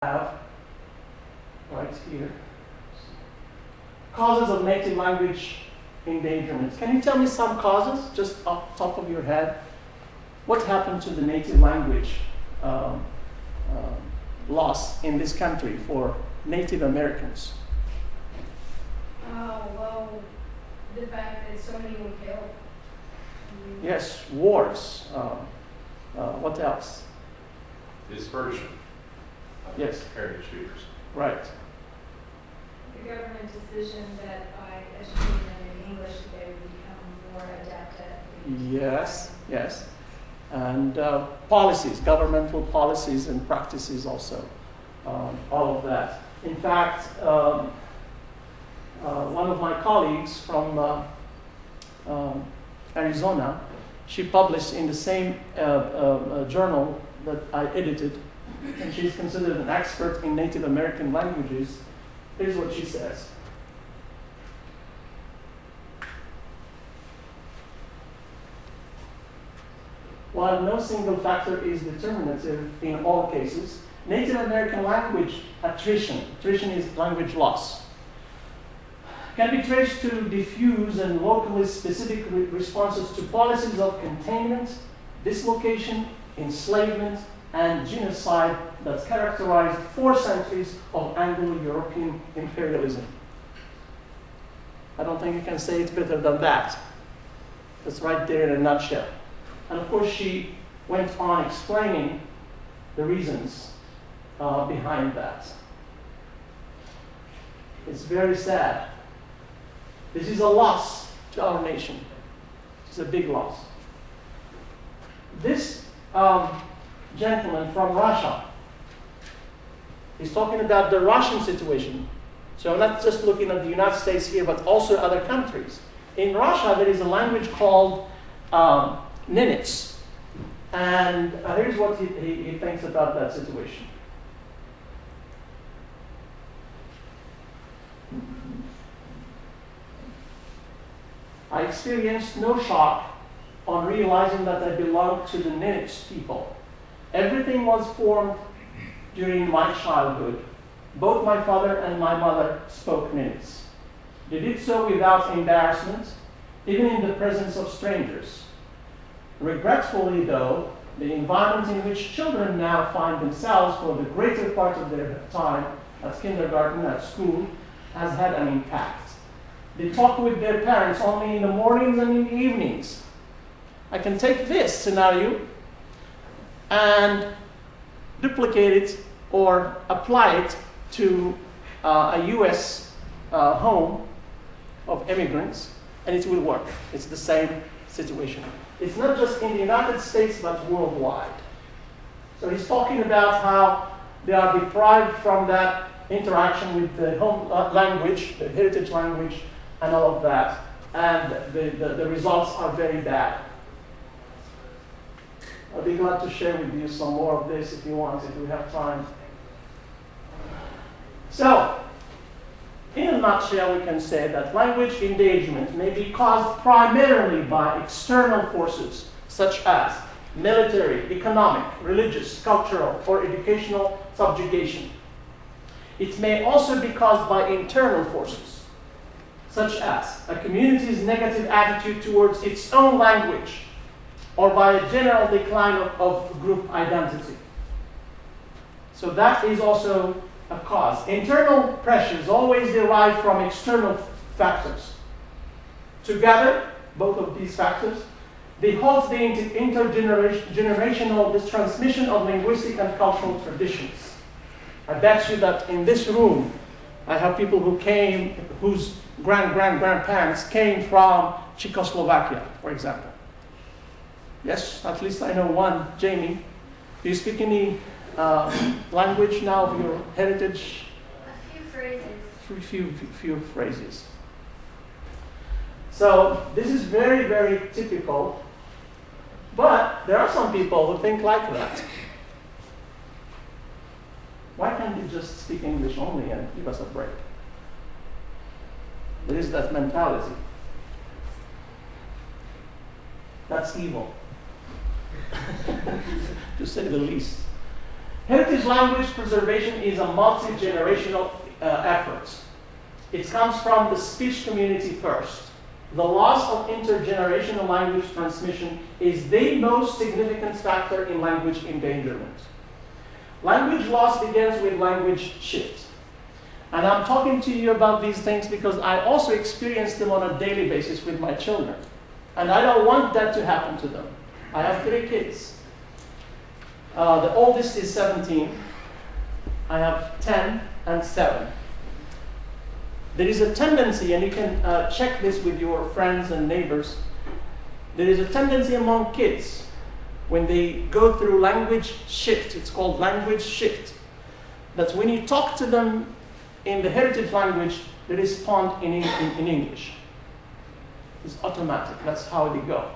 have right here causes of native language endangerment. Can you tell me some causes, just off the top of your head? What happened to the native language loss in this country for Native Americans? Well, the fact that so many were killed. Yes, wars. What else? Dispersion of Yes. heritage speakers. Right. The government decision that by educating them in English, they would become more adept at Yes, yes. And policies, governmental policies and practices also, all of that. In fact, one of my colleagues from Arizona, she published in the same journal that I edited, and she's considered an expert in Native American languages. Here's what she says. While no single factor is determinative in all cases, Native American language attrition is language loss, can be traced to diffuse and locally specific responses to policies of containment, dislocation, enslavement, and genocide that characterized 4 centuries of Anglo-European imperialism. I don't think you can say it better than that. That's right there in a nutshell. And of course, she went on explaining the reasons behind that. It's very sad. This is a loss to our nation. It's a big loss. This gentleman from Russia is talking about the Russian situation. So I'm not just looking at the United States here, but also other countries. In Russia, there is a language called Nenets. And here's what he thinks about that situation. I experienced no shock on realizing that I belonged to the Nenets people. Everything was formed during my childhood. Both my father and my mother spoke Nenets. They did so without embarrassment, even in the presence of strangers. Regretfully, though, the environment in which children now find themselves for the greater part of their time, at kindergarten, at school, has had an impact. They talk with their parents only in the mornings and in the evenings. I can take this scenario and duplicate it or apply it to a US home of immigrants, and it will work. It's the same situation. It's not just in the United States, but worldwide. So he's talking about how they are deprived from that interaction with the home language, the heritage language, and all of that. And the results are very bad. I'll be glad to share with you some more of this if you want, if we have time. So, in a nutshell, we can say that language engagement may be caused primarily by external forces, such as military, economic, religious, cultural, or educational subjugation. It may also be caused by internal forces, such as a community's negative attitude towards its own language, or by a general decline of group identity. So that is also a cause. Internal pressures always derive from external factors. Together, both of these factors, they halt the intergenerational transmission of linguistic and cultural traditions. I bet you that in this room, I have people who came, whose grandparents came from Czechoslovakia, for example. Yes, at least I know one. Jamie, do you speak any language now of your heritage? A few phrases. Few phrases. So this is very, very typical. But there are some people who think like that. Why can't you just speak English only and give us a break? There is that mentality. That's evil, to say the least. Heritage language preservation is a multi-generational effort. It comes from the speech community first. The loss of intergenerational language transmission is the most significant factor in language endangerment. Language loss begins with language shift. And I'm talking to you about these things because I also experience them on a daily basis with my children. And I don't want that to happen to them. I have 3 kids. The oldest is 17. I have 10 and 7. There is a tendency, and you can check this with your friends and neighbors, there is a tendency among kids when they go through language shift, it's called language shift, that when you talk to them in the heritage language, they respond in English. It's automatic, that's how they go.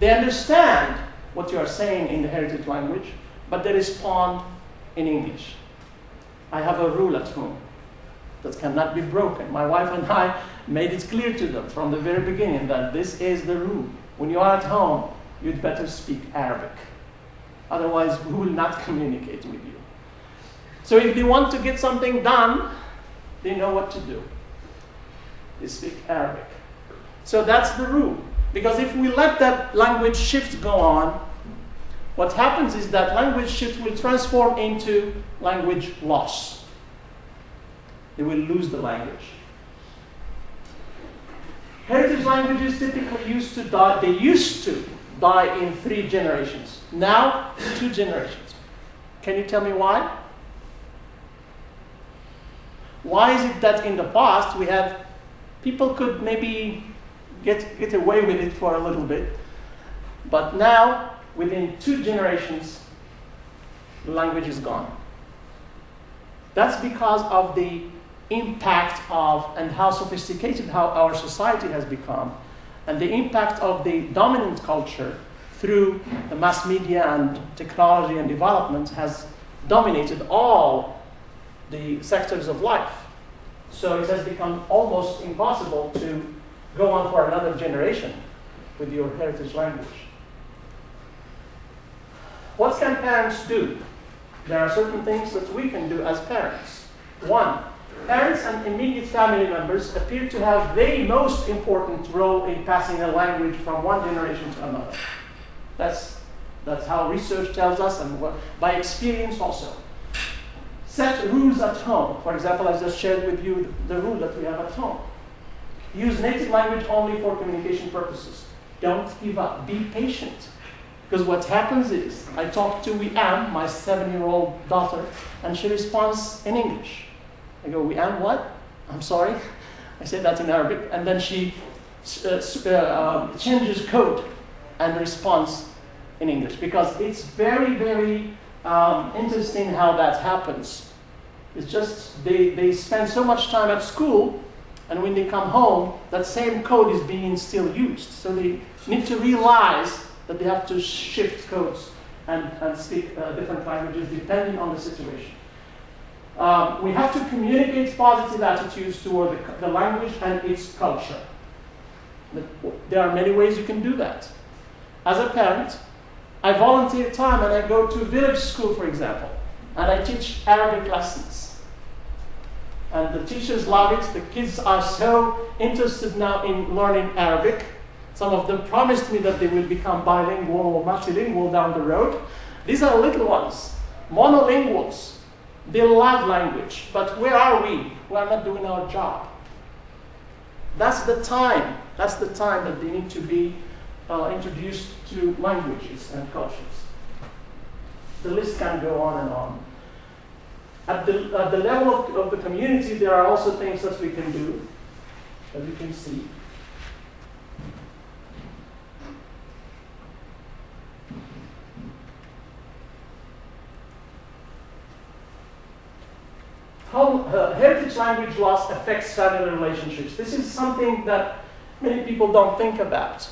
They understand what you are saying in the heritage language, but they respond in English. I have a rule at home that cannot be broken. My wife and I made it clear to them from the very beginning that this is the rule. When you are at home, you'd better speak Arabic. Otherwise, we will not communicate with you. So if they want to get something done, they know what to do. They speak Arabic. So that's the rule. Because if we let that language shift go on, what happens is that language shift will transform into language loss. They will lose the language. Heritage languages typically used to die in 3 generations. Now, 2 generations. Can you tell me why? Why is it that in the past people could maybe get away with it for a little bit, but now, within 2 generations, the language is gone? That's because of the impact of and how sophisticated how our society has become, and the impact of the dominant culture through the mass media and technology and development has dominated all the sectors of life. So it has become almost impossible to go on for another generation with your heritage language. What can parents do? There are certain things that we can do as parents. 1, parents and immediate family members appear to have the most important role in passing a language from one generation to another. That's how research tells us, and by experience also. Set rules at home. For example, I just shared with you the rule that we have at home. Use native language only for communication purposes. Don't give up. Be patient. Because what happens is, I talk to Wiam, my 7-year-old daughter, and she responds in English. I go, Wiam, what? I'm sorry. I say that in Arabic. And then she changes code and responds in English. Because it's very, very interesting how that happens. It's just, they spend so much time at school, and when they come home, that same code is being still used. So they need to realize that they have to shift codes and speak different languages depending on the situation. We have to communicate positive attitudes toward the language and its culture. There are many ways you can do that. As a parent, I volunteer time and I go to village school, for example, and I teach Arabic lessons. And the teachers love it. The kids are so interested now in learning Arabic. Some of them promised me that they will become bilingual or multilingual down the road. These are little ones, monolinguals. They love language, but where are we? We are not doing our job. That's the time that they need to be introduced to languages and cultures. The list can go on and on. At the level of the community, there are also things that we can do, as you can see. How heritage language loss affects family relationships. This is something that many people don't think about.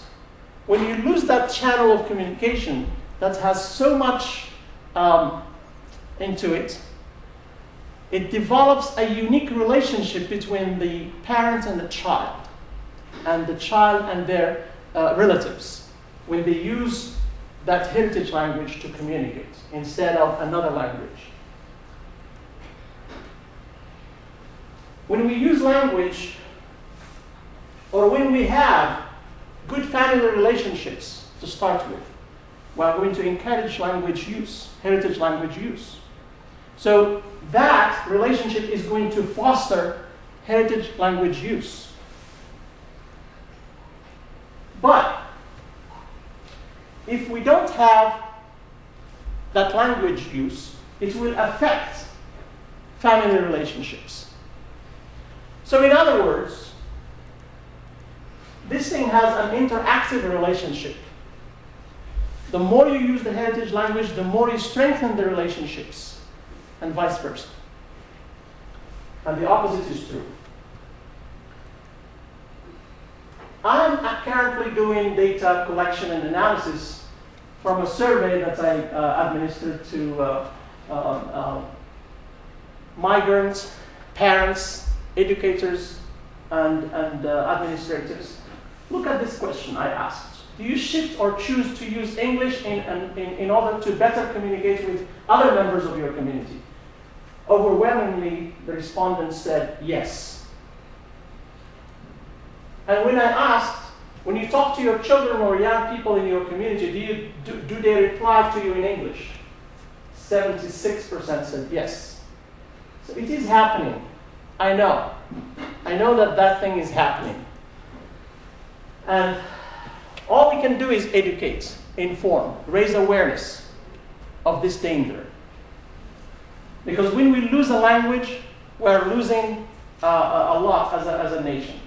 When you lose that channel of communication that has so much into it, it develops a unique relationship between the parent and the child and their relatives. When they use that heritage language to communicate instead of another language. When we use language, or when we have good family relationships to start with, we are going to encourage language use, heritage language use. So that relationship is going to foster heritage language use. But if we don't have that language use, it will affect family relationships. So in other words, this thing has an interactive relationship. The more you use the heritage language, the more you strengthen the relationships, and vice versa. And the opposite is true. I'm currently doing data collection and analysis from a survey that I administered to migrants, parents, educators, and administrators. Look at this question I asked. Do you shift or choose to use English in order to better communicate with other members of your community? Overwhelmingly, the respondents said yes. And when I asked, when you talk to your children or young people in your community, do they reply to you in English? 76% said yes. So it is happening. I know. I know that thing is happening. And all we can do is educate, inform, raise awareness of this danger. Because when we lose a language, we're losing a lot as a nation.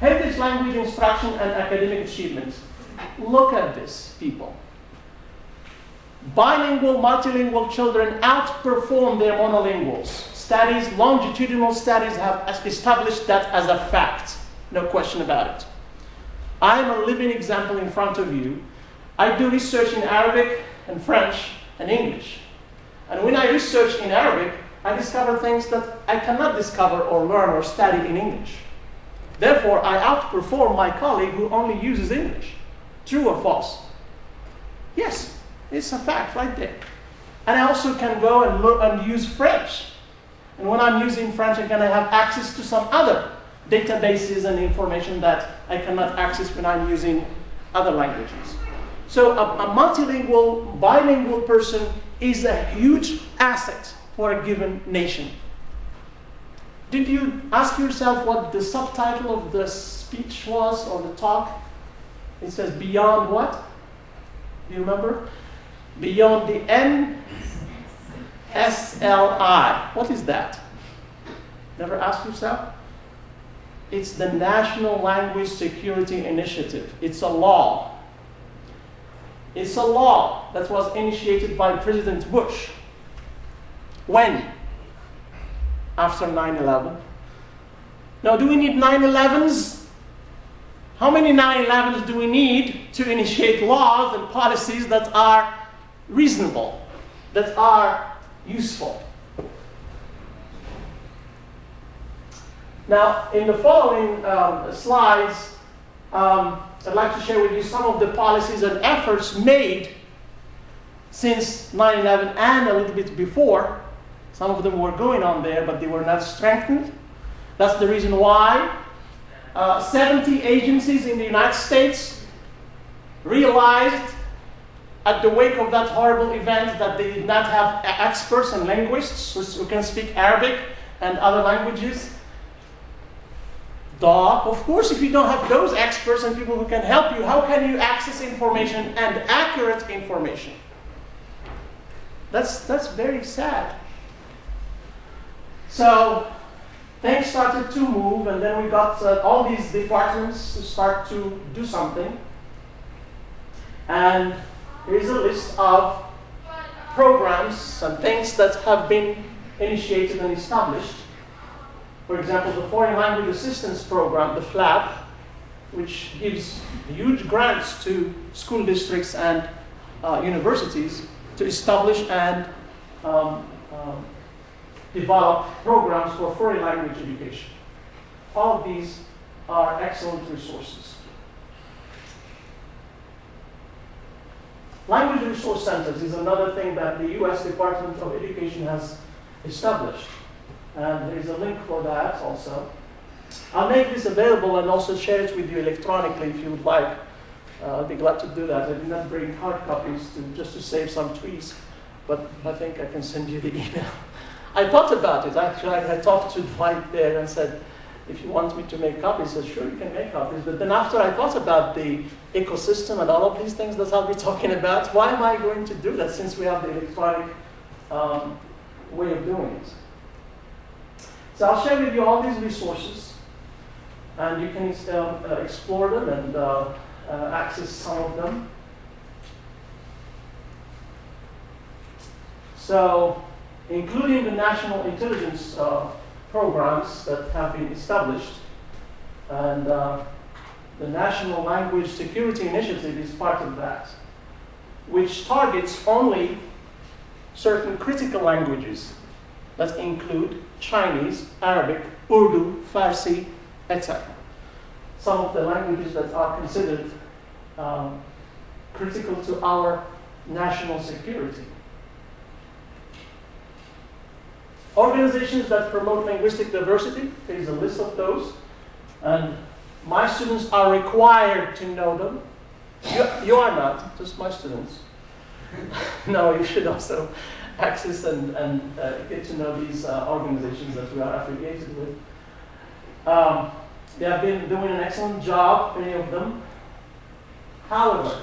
Heritage language instruction and academic achievements. Look at this, people. Bilingual, multilingual children outperform their monolinguals. Studies, longitudinal studies have established that as a fact. No question about it. I'm a living example in front of you. I do research in Arabic and French and English. And when I research in Arabic, I discover things that I cannot discover or learn or study in English. Therefore, I outperform my colleague who only uses English. True or false? Yes, it's a fact right there. And I also can go and look and use French. And when I'm using French, I'm going to have access to some other databases and information that I cannot access when I'm using other languages. So a multilingual, bilingual person is a huge asset for a given nation. Did you ask yourself what the subtitle of the speech was, or the talk? It says, beyond what? Do you remember? Beyond the NSLI. What is that? Never asked yourself? It's the National Language Security Initiative. It's a law. It's a law that was initiated by President Bush. When? After 9/11. Now, do we need 9/11s? How many 9/11s do we need to initiate laws and policies that are reasonable, that are useful? Now, in the following slides, I'd like to share with you some of the policies and efforts made since 9/11 and a little bit before. Some of them were going on there, but they were not strengthened. That's the reason why 70 agencies in the United States realized at the wake of that horrible event that they did not have experts and linguists who can speak Arabic and other languages. Of course, if you don't have those experts and people who can help you, how can you access information and accurate information? That's very sad. So things started to move, and then we got all these departments to start to do something. And here's a list of programs and things that have been initiated and established. For example, the Foreign Language Assistance Program, the FLAP, which gives huge grants to school districts and universities to establish and develop programs for foreign language education. All of these are excellent resources. Language resource centers is another thing that the US Department of Education has established. And there is a link for that also. I'll make this available and also share it with you electronically if you would like. I'd be glad to do that. I did not bring hard copies just to save some trees, but I think I can send you the email. I thought about it, actually. I talked to Dwight there and said, if you want me to make copies, I said, sure, you can make copies. But then after I thought about the ecosystem and all of these things that I'll be talking about, why am I going to do that since we have the electronic way of doing it? So I'll share with you all these resources, and you can explore them and access some of them. So, including the national intelligence programs that have been established, and the National Language Security Initiative is part of that, which targets only certain critical languages that include Chinese, Arabic, Urdu, Farsi, etc. Some of the languages that are considered critical to our national security. Organizations that promote linguistic diversity, there is a list of those, and my students are required to know them. You are not, just my students. No, you should also access and get to know these organizations that we are affiliated with. They have been doing an excellent job, many of them. However,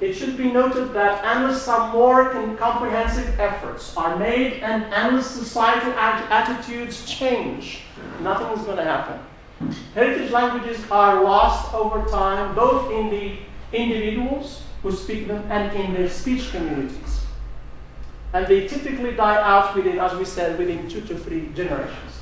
it should be noted that unless some more comprehensive efforts are made and unless societal attitudes change, nothing is going to happen. Heritage languages are lost over time, both in the individuals who speak them and in their speech communities. And they typically die out within, as we said, within 2 to 3 generations.